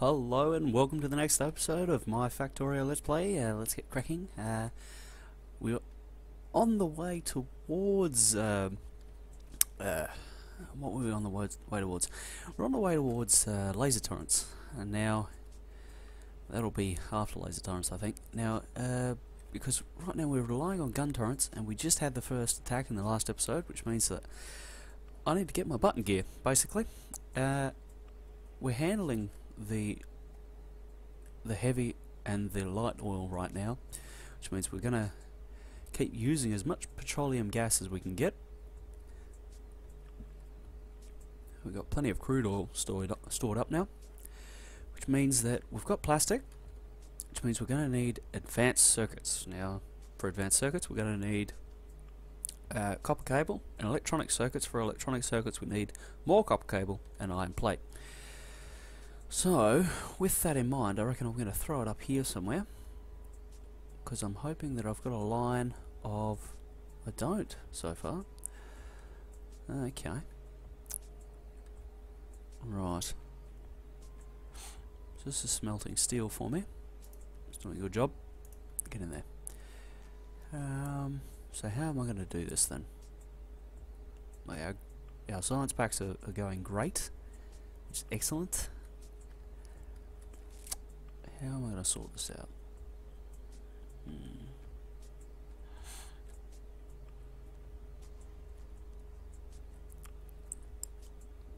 Hello and welcome to the next episode of my Factorio Let's Play. Let's get cracking. We're on the way towards... what were we on the way towards? We're on the way towards laser turrets. And now, that'll be after laser turrets, I think. Now, because right now we're relying on gun turrets, and we just had the first attack in the last episode, which means that I need to get my button gear, basically. We're handling the heavy and the light oil right now, which means we're gonna keep using as much petroleum gas as we can get. We've got plenty of crude oil stored up now, which means that we've got plastic, which means we're going to need advanced circuits. Now, for advanced circuits, we're going to need copper cable, and electronic circuits. For electronic circuits, we need more copper cable and iron plate. So, with that in mind, I reckon I'm going to throw it up here somewhere, because I'm hoping that I've got a line of... I don't, so far. Okay. Right. So this is smelting steel for me. It's doing a good job. Get in there. So how am I going to do this then? Our science packs are going great, which is excellent. How am I going to sort this out?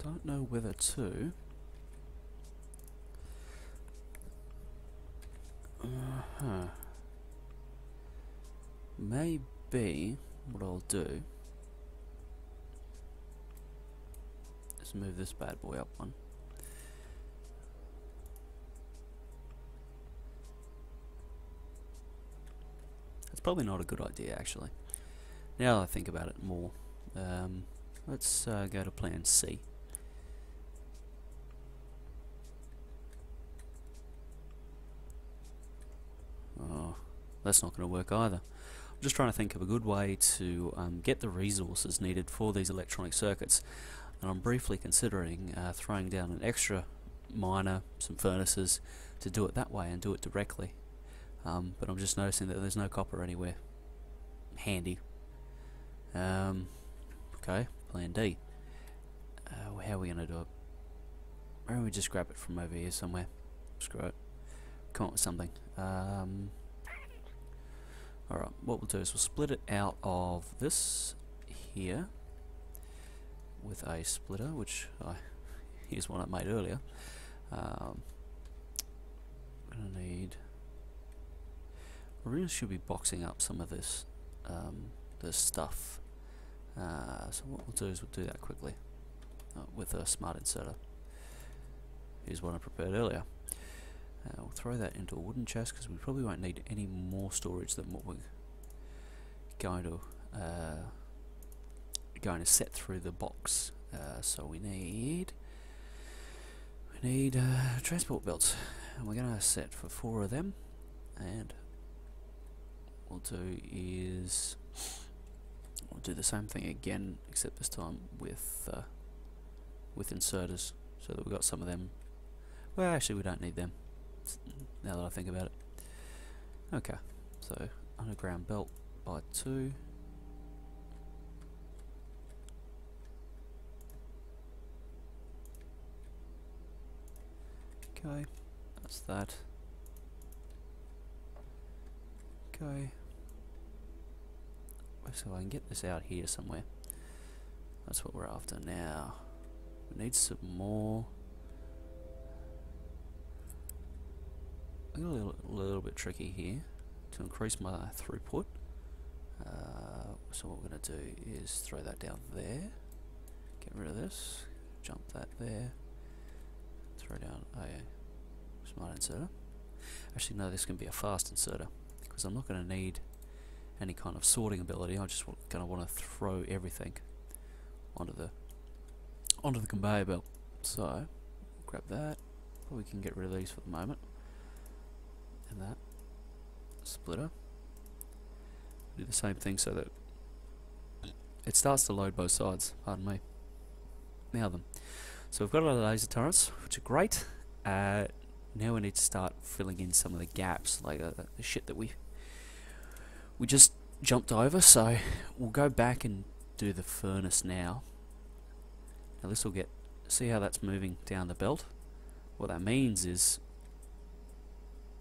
Don't know whether to... Maybe what I'll do is move this bad boy up one. That's probably not a good idea, actually. Now that I think about it more, let's go to plan C. Oh, that's not going to work either. I'm just trying to think of a good way to get the resources needed for these electronic circuits, and I'm briefly considering throwing down an extra miner, some furnaces, to do it that way and do it directly. But I'm just noticing that there's no copper anywhere handy. Okay, plan D. How are we going to do it? Why don't we just grab it from over here somewhere? Screw it. Come up with something. Alright, what we'll do is we'll split it out of this here with a splitter, which here's one I made earlier. I'm gonna need... I really should be boxing up some of this stuff. So what we'll do is we'll do that quickly with a smart inserter. Here's one I prepared earlier. We'll throw that into a wooden chest because we probably won't need any more storage than what we're going to set through the box. So we need transport belts, and we're going to set for 4 of them. And what we'll do is we'll do the same thing again, except this time with inserters, so that we've got some of them. Well, actually, we don't need them, now that I think about it. Okay, so underground belt by 2. Okay, that's that. Okay, so I can get this out here somewhere. That's what we're after now. We need some more. A little bit tricky here to increase my throughput. So what we're going to do is throw that down there, get rid of this, jump that there, throw down a smart inserter. Actually no, this can be a fast inserter, because I'm not going to need any kind of sorting ability. I just going to want to throw everything onto the conveyor belt. So grab that. Probably can get rid of these for the moment. And that splitter. Do the same thing so that it starts to load both sides. Pardon me. Now then, so we've got a lot of laser turrets, which are great. Now we need to start filling in some of the gaps, like the shit that we just jumped over. So we'll go back and do the furnace now. Now this will get, see how that's moving down the belt? What that means is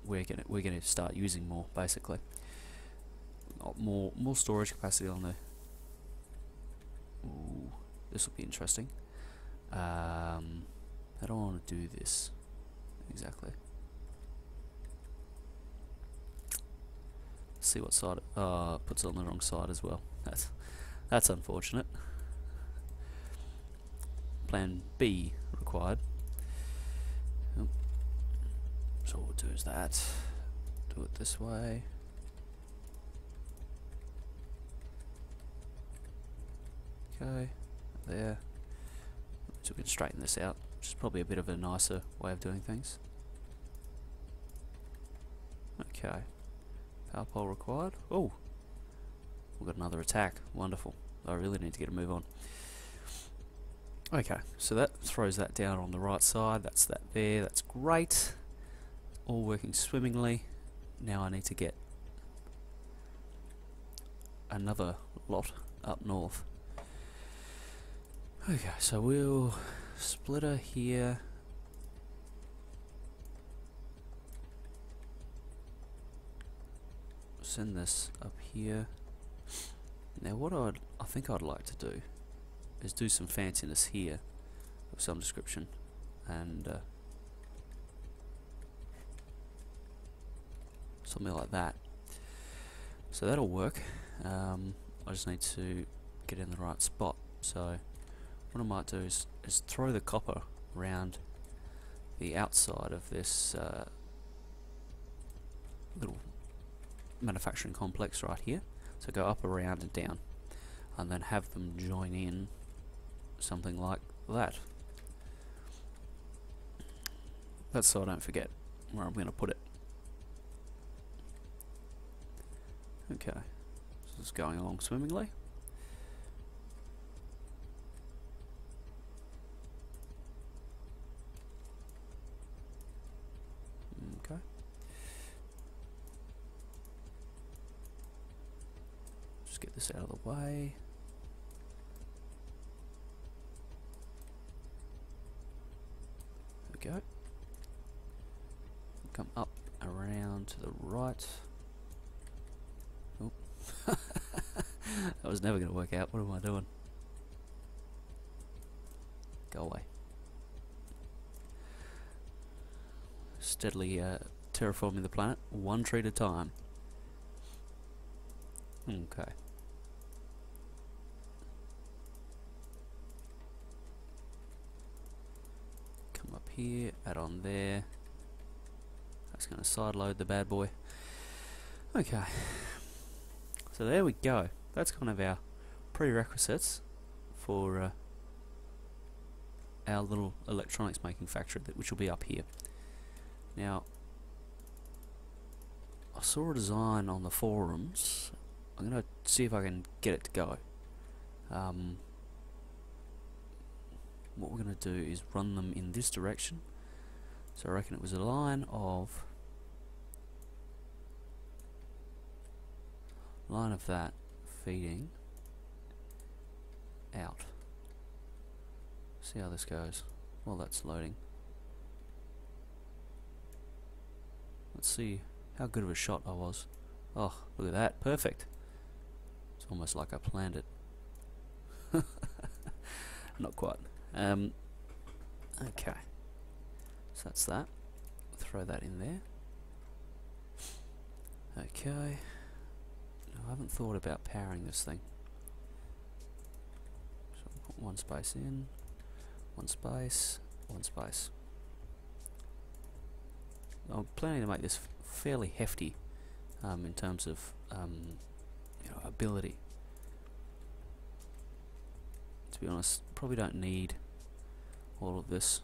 we're gonna start using more, basically. More storage capacity on the. Ooh, this will be interesting. I don't want to do this exactly. See what side. Puts it on the wrong side as well. That's unfortunate. Plan B required. Oh. So what we'll do is that. Do it this way. Okay, there. So we can straighten this out, which is probably a bit of a nicer way of doing things. Okay. Power pole required. Oh! We've got another attack. Wonderful. I really need to get a move on. Okay, so that throws that down on the right side. That's that there. That's great. All working swimmingly. Now I need to get another lot up north. Okay, so we'll splitter here. Send this up here. Now what I think I'd like to do is do some fanciness here of some description, and something like that. So that'll work. I just need to get in the right spot. So what I might do is throw the copper around the outside of this little manufacturing complex right here. So go up, around and down, and then have them join in something like that. That's so I don't forget where I'm going to put it. Okay, so it's going along swimmingly. Okay. Just get this out of the way. There we go. Come up, around to the right. Oh. That was never going to work out. What am I doing? Go away. Steadily terraforming the planet, one tree at a time. Okay. Come up here, add on there. That's going to side load the bad boy. Okay. So there we go. That's kind of our prerequisites for our little electronics making factory, which will be up here. Now, I saw a design on the forums. I'm going to see if I can get it to go. What we're going to do is run them in this direction. So I reckon it was a line of that feeding out. See how this goes while that's loading. Let's see how good of a shot I was. Oh, look at that, perfect. It's almost like I planned it. Not quite. Okay, so that's that. Throw that in there. Okay. I haven't thought about powering this thing. So I'll put one space in, one space, one space. I'm planning to make this fairly hefty in terms of ability. To be honest, probably don't need all of this.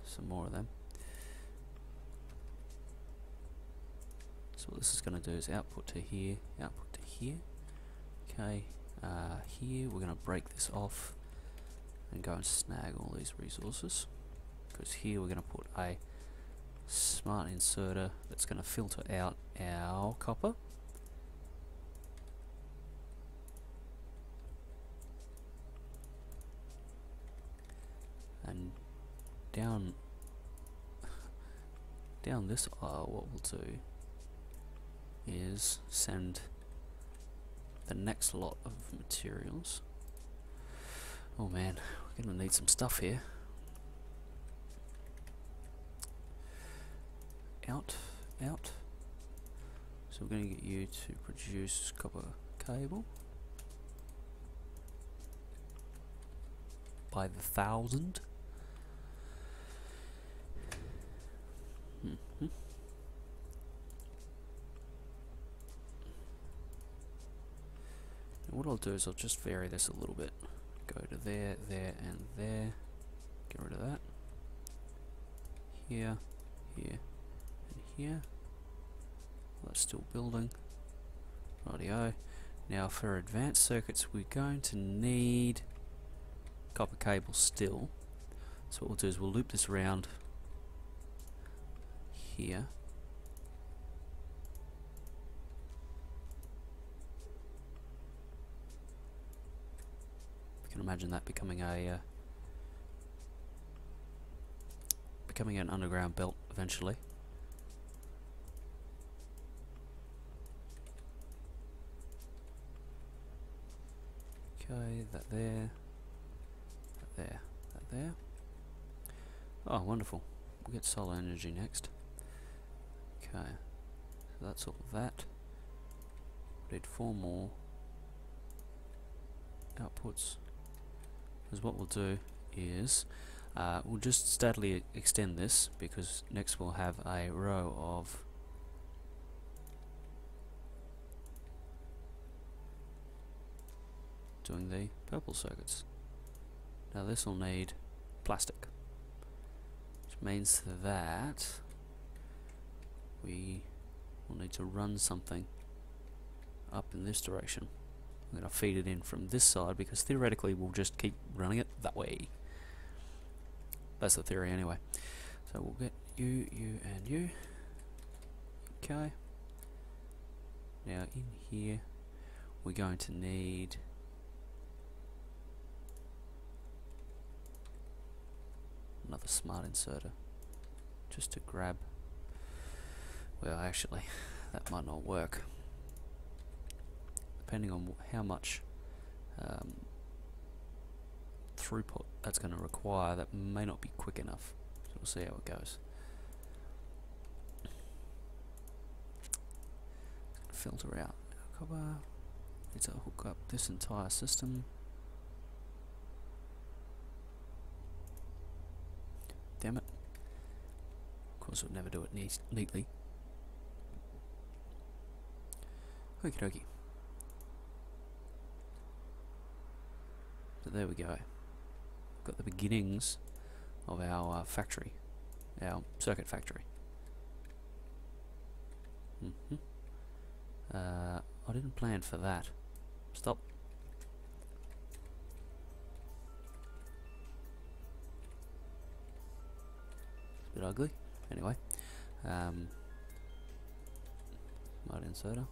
Some more of them. So what this is going to do is output to here, output to here. Okay, here we're going to break this off and go and snag all these resources. because here we're going to put a smart inserter that's going to filter out our copper. And down this aisle, what we'll do is send the next lot of materials. Oh man, we're gonna need some stuff here. Out. So we're gonna get you to produce copper cable by the 1,000. And what I'll do is I'll just vary this a little bit. Go to there, there, and there. Get rid of that. Here, here, and here. That's still building. Rightio. Now for advanced circuits, we're going to need copper cable still. So what we'll do is we'll loop this around here. You can imagine that becoming an underground belt eventually. Okay, that there, that there, that there. Oh, wonderful. We'll get solar energy next. Okay, so that's all of that. We need 4 more outputs. Because what we'll do is we'll just steadily extend this, because next we'll have a row of doing the purple circuits. Now this will need plastic, which means that we will need to run something up in this direction. I'm going to feed it in from this side, because theoretically we'll just keep running it that way. That's the theory anyway. So we'll get you, you, and you. Okay. Now in here we're going to need another smart inserter, just to grab. Well, actually, that might not work. Depending on how much throughput that's going to require, that may not be quick enough. So we'll see how it goes. Filter out copper. Need to hook up this entire system. Damn it. Of course, we'll never do it neatly. Okie dokie. So there we go. Got the beginnings of our factory, our circuit factory. I didn't plan for that. Stop. It's a bit ugly. Anyway, smart inserter.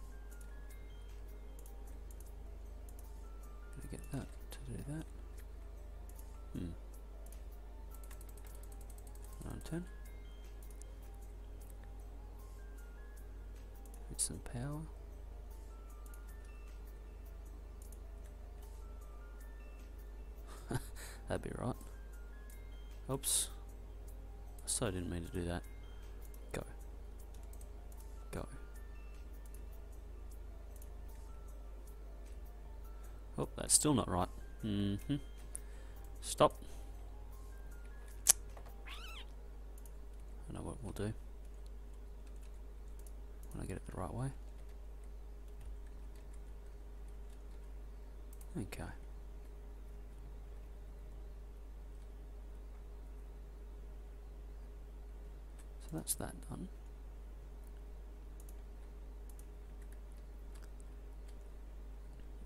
Gonna get that to do that. 910. Need some power. That'd be right. Oops. So I didn't mean to do that. Go. Go. Oh, that's still not right. Stop. I know what we'll do when I get it the right way. Okay. So that's that done.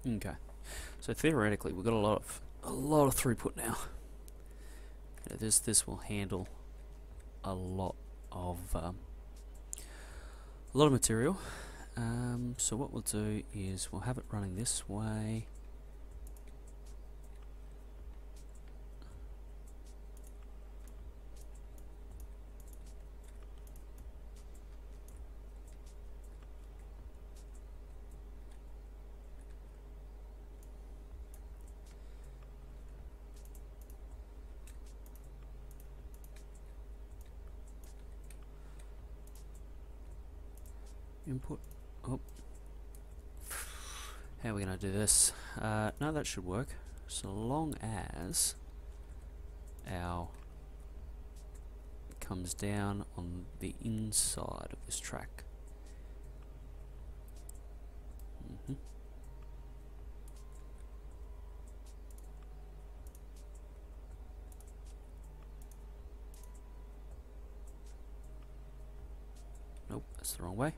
Okay. So theoretically we've got a lot of throughput now. You know, this will handle a lot of material. So what we'll do is we'll have it running this way. Input. Oh. How are we going to do this? No, that should work. So long as our comes down on the inside of this track. Nope, that's the wrong way.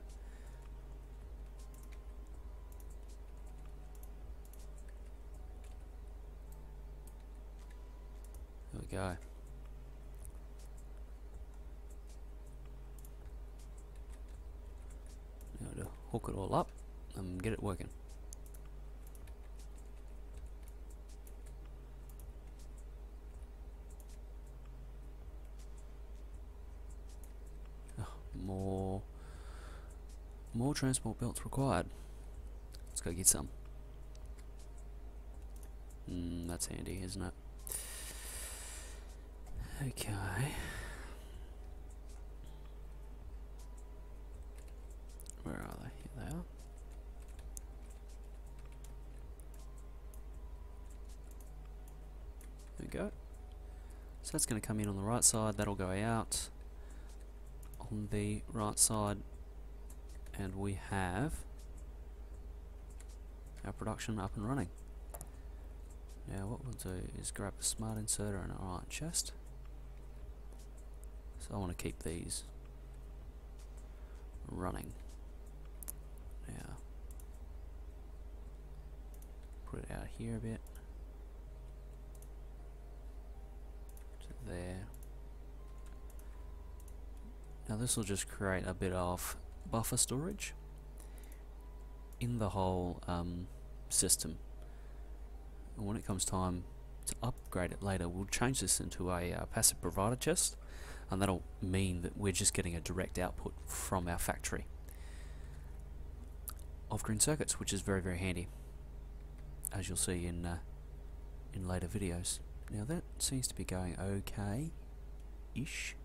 There we go. Now to hook it all up and get it working. Oh, more transport belts required. Let's go get some. That's handy, isn't it? Okay. Where are they? Here they are. There we go. So that's going to come in on the right side, that'll go out on the right side, and we have our production up and running. Now what we'll do is grab a smart inserter and our iron chest. So I want to keep these running. Now put it out here a bit to there. Now this will just create a bit of buffer storage in the whole system, and when it comes time to upgrade it later, we'll change this into a passive provider chest, and that'll mean that we're just getting a direct output from our factory of green circuits, which is very, very handy, as you'll see in later videos. Now that seems to be going okay-ish.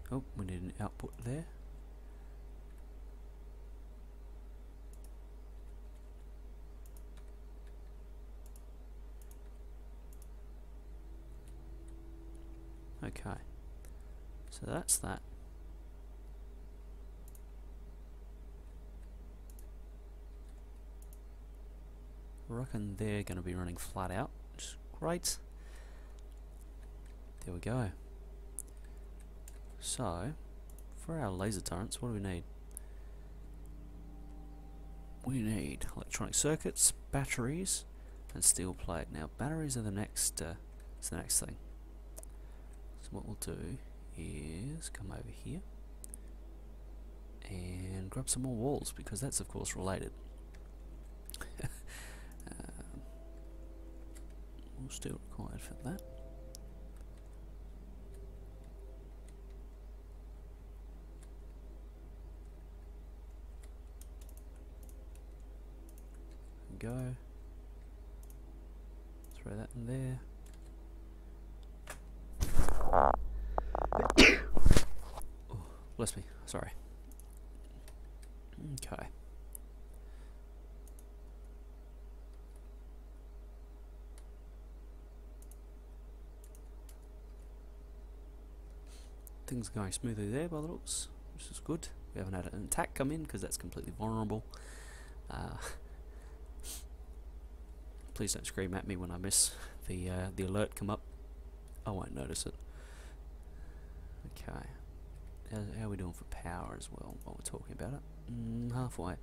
Oh, we need an output there. Okay, so that's that. I reckon they're going to be running flat out, which is great. There we go. So, for our laser turrets, what do we need? We need electronic circuits, batteries, and steel plate. Now, batteries are the next thing. So what we'll do is come over here and grab some more walls, because that's of course related. More steel required for that. Go. Throw that in there. Oh, bless me. Sorry. Okay. Things are going smoothly there by the looks, which is good. We haven't had an attack come in because that's completely vulnerable. Please don't scream at me when I miss the alert come up. I won't notice it. Okay. How are we doing for power as well while we're talking about it? Halfway.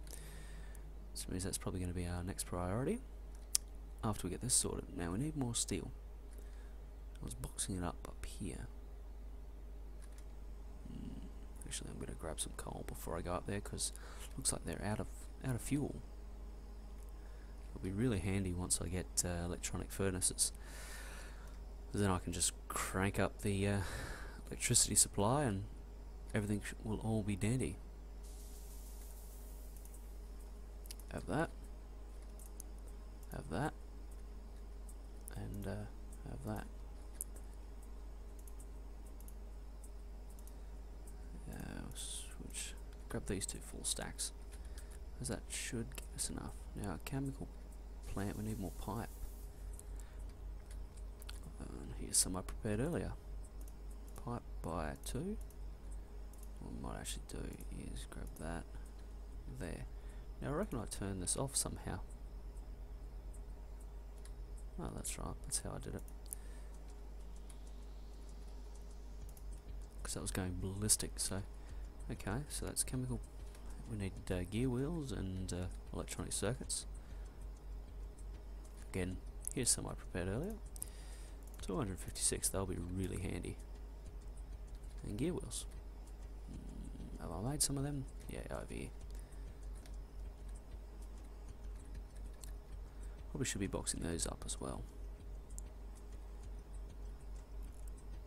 This means that's probably going to be our next priority after we get this sorted. Now we need more steel. I was boxing it up here. Actually, I'm going to grab some coal before I go up there because it looks like they're out of fuel. It'll be really handy once I get electronic furnaces. Then I can just crank up the electricity supply and everything will all be dandy. Have that. Have that. And have that. Switch. Grab these two full stacks, because that should give us enough. Now, chemical plant, we need more pipe. And here's some I prepared earlier. Pipe by 2. What I might actually do is grab that there. Now, I reckon I turn this off somehow. Oh, that's right. That's how I did it. Because that was going ballistic, so... Okay, so that's chemical. We need gear wheels and electronic circuits. Again, here's some I prepared earlier. 256, they'll be really handy. And gear wheels. Have I made some of them? Yeah, over here. Probably should be boxing those up as well.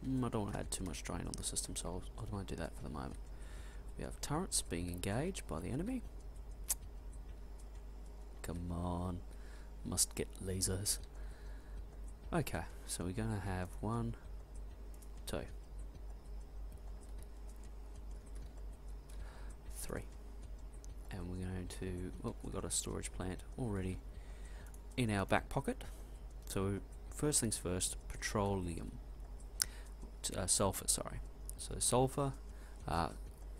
I don't want to add too much drain on the system, so I won't do that for the moment. We have turrets being engaged by the enemy. Come on. Must get lasers. Okay, so we're going to have 1, 2, 3. And we're going to... Oh, we've got a storage plant already in our back pocket. So, first things first, petroleum. Sulfur, sorry. So, sulfur...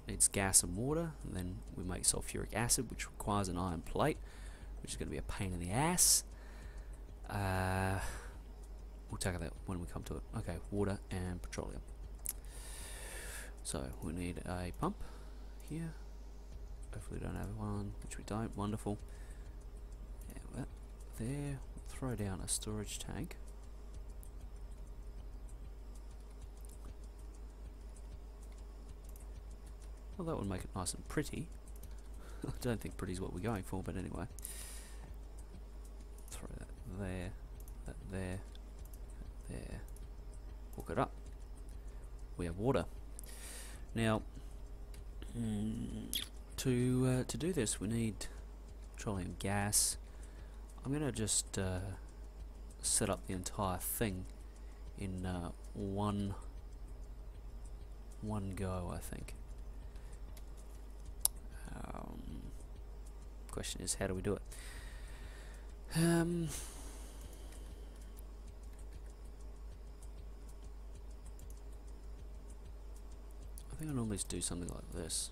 it's gas and water, and then we make sulfuric acid, which requires an iron plate, which is going to be a pain in the ass. We'll tackle that when we come to it. Okay, water and petroleum. So we need a pump here. Hopefully we don't have one, which we don't. Wonderful. Yeah, well, there. We'll throw down a storage tank. Well, that would make it nice and pretty. I don't think pretty is what we're going for, but anyway. Throw that there, that there, there. Hook it up. We have water. Now, to do this, we need petroleum gas. I'm going to just set up the entire thing in one go, I think. Question is, how do we do it? I think I normally do something like this.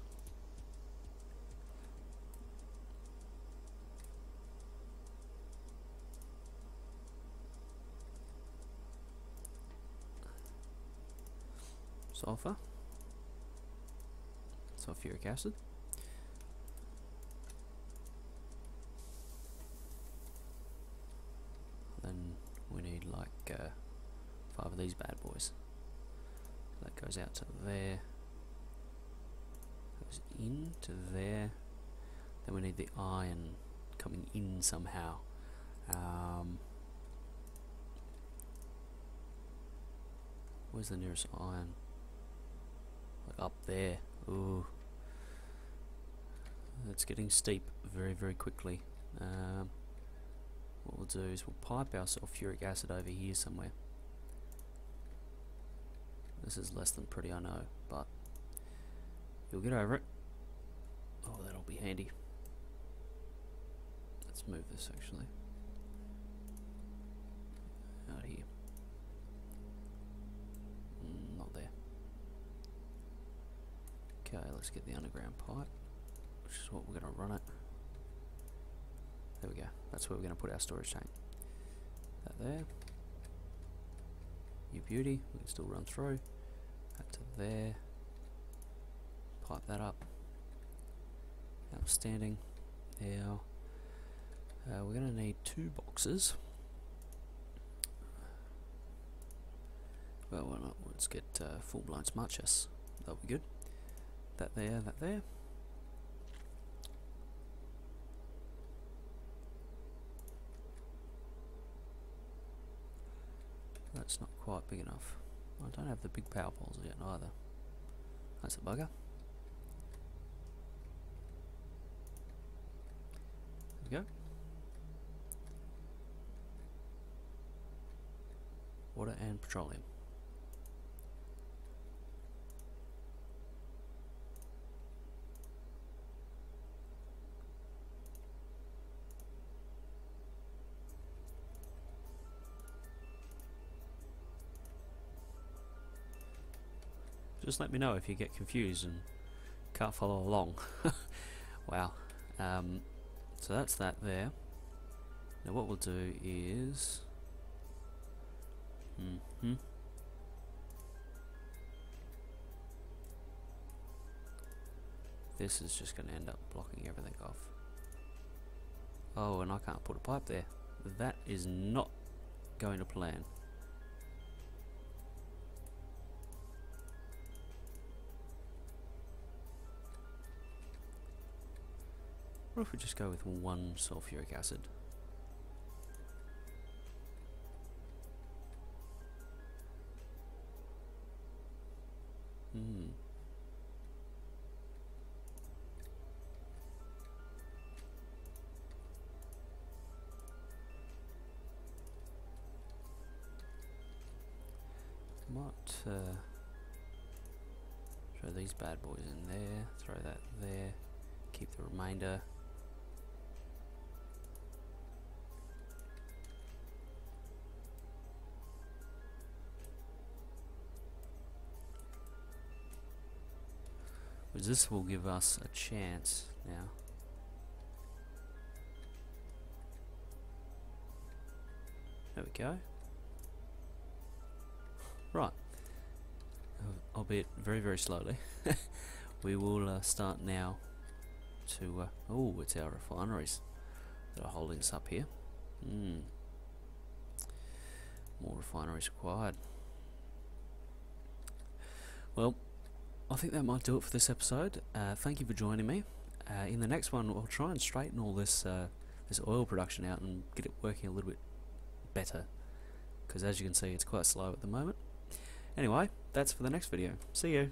Sulfur, sulfuric acid. Then we need like 5 of these bad boys. So that goes out to there, goes in to there. Then we need the iron coming in somehow. Where's the nearest iron? Like up there. Ooh, it's getting steep very, very quickly. What we'll do is we'll pipe our sulfuric acid over here somewhere. This is less than pretty, I know, but you'll get over it. Oh, that'll be handy. Let's move this actually. Out here. Not there. Okay, let's get the underground pipe, which is what we're going to run it. There we go. That's where we're going to put our storage tank. That there. You beauty. We can still run through. That to there. Pipe that up. Outstanding. Now, We're going to need 2 boxes. Well, why not? Let's get full-blown smart chests. That'll be good. That there, that there. That's not quite big enough. I don't have the big power poles yet either. That's a bugger. There we go. Water and petroleum. Just let me know if you get confused and can't follow along. Wow. So that's that there. Now what we'll do is... This is just going to end up blocking everything off. Oh, and I can't put a pipe there. That is not going to plan. What if we just go with 1 sulfuric acid? Might throw these bad boys in there, throw that there, keep the remainder. Because this will give us a chance now. There we go. Right. Albeit very, very slowly. We will start now to... oh, it's our refineries that are holding us up here. More refineries required. Well, I think that might do it for this episode. Thank you for joining me. In the next one, I'll try and straighten all this this oil production out and get it working a little bit better. Because as you can see, it's quite slow at the moment. Anyway, that's for the next video. See you.